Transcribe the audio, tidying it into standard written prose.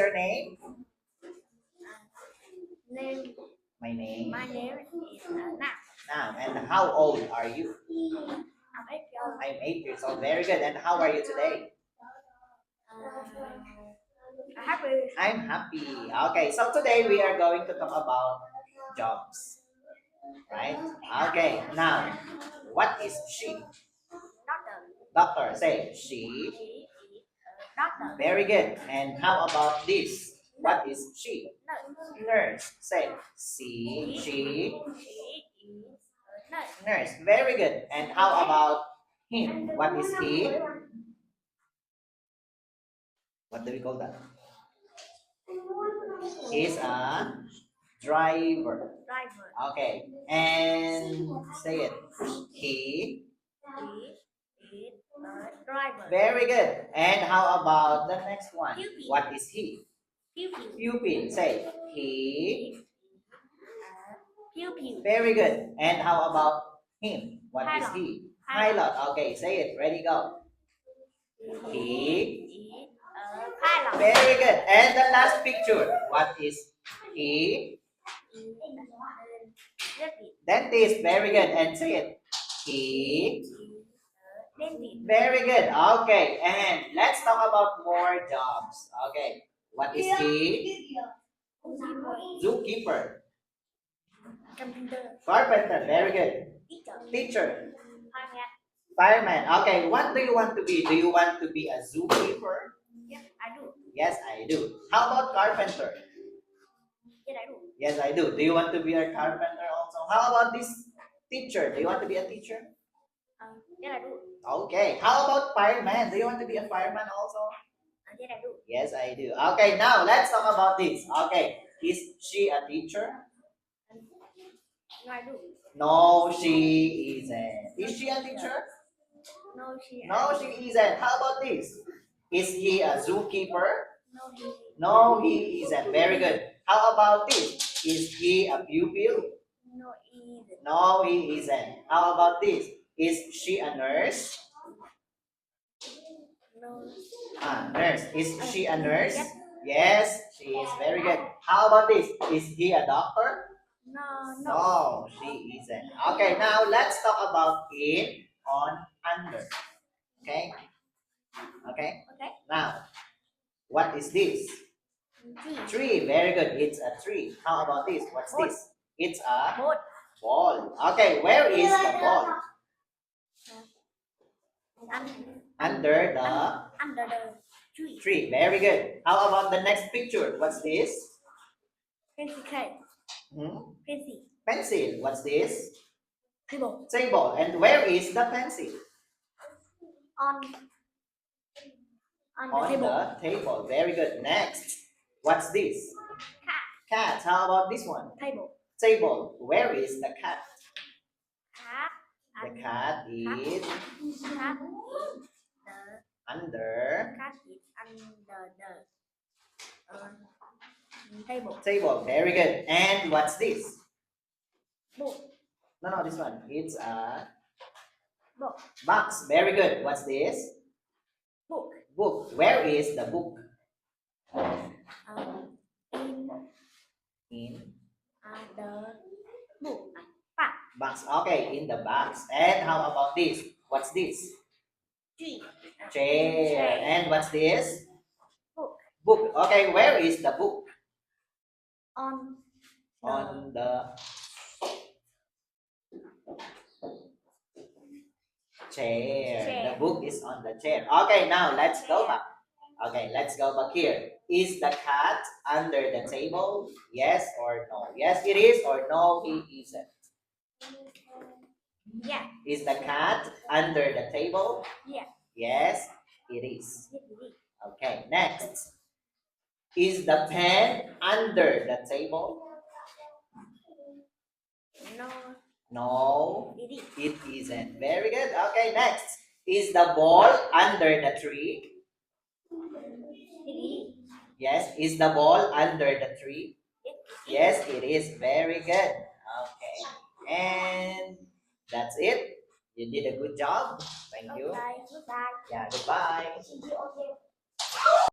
your name? Name. My name. My name is Nam. Nam. And how old are you? I'm 8 years old. I'm 8 years old. Very good. And how are you today? I'm happy. I'm happy. Okay, so today we are going to talk about jobs. Right? Okay, now, what is she? Doctor. Doctor, say she. She is a doctor. Very good. And how about this? What is she? Nurse. Nurse, say she. She is a nurse. Nurse, very good. And how about him? What is he? What do we call that? He's a driver. Driver. Okay, and say it. He. He is a driver. Very good. And how about the next one? Pupil. What is he? Pupil. Pupil. Say he. Pupil. Very good. And how about him? What is Pilot. he? Pilot. Okay, say it. Ready, go. He. is a pilot. Very good. And the last picture. What is he? Dentist. Very good. And say it. He. Dentist. Very good. Okay. And let's talk about more jobs. Okay. What is he? Zookeeper. Computer. Carpenter. Very good. Teacher. Teacher. Pilot. Fireman. Okay. What do you want to be? Do you want to be a zookeeper? Yes, I do. Yes, I do. How about carpenter? Yes, I do. Yes, I do. Do you want to be a carpenter also? How about this teacher? Do you want to be a teacher? Yes, I do. Okay. How about fireman? Do you want to be a fireman also? Yes, I do. Yes, I do. Okay, now let's talk about this. Okay. Is she a teacher? No, I do. No, she isn't. Is she a teacher? No, she. No, she isn't. How about this? Is he a zookeeper? No, he. No, he isn't. Very good. How about this? Is he a pupil? No, he isn't. No, he isn't. How about this? Is she a nurse? No. Nurse. Is she a nurse? Yes. Yes, she is. Very good. How about this? Is he a doctor? No, no. No, she isn't. Okay, now let's talk about in, on, under. Okay? Okay? Okay. Now, what is this? G. Tree. Very good. It's a tree. How about this? What's this? It's a Boat. ball. Okay, where is the ball? Under the Under the tree. tree. Very good. How about the next picture? What's this? Pencil case. Hmm? Pencil. Pencil. What's this? Table. Table. And where is the pencil? On the On table. the table. Very good. Next. What's this? Cat. Cat. How about this one? Table. Table. Where is the cat? Cat. The cat is Cat is under cat is under the table. table. Very good. And what's this? Book. No, this one. It's a Book. box. Very good. What's this? Book. Book. Where is the book? In In the book. Box. box. Okay, in the box. And how about this? What's this? Tree. Chair. And what's this? Book. Book. Okay, where is the book? On On the chair. Chair. The book is on the chair. Okay, now let's go back. Okay, let's go back here. Is the cat under the table? Yes or no? Yes, it is, or no, he isn't. Yeah. Is the cat under the table? Yeah. Yes, it is. Yes, it is. Okay, next. Is the pen under the table? No, No, it is. it isn't. Very good. Okay, next. Is the ball under the tree? It is. Yes. Is the ball under the tree? Yes, Yes, it is. it is. Very good. Okay. And that's it. You did a good job. Thank you. Okay, goodbye. Yeah, goodbye. See you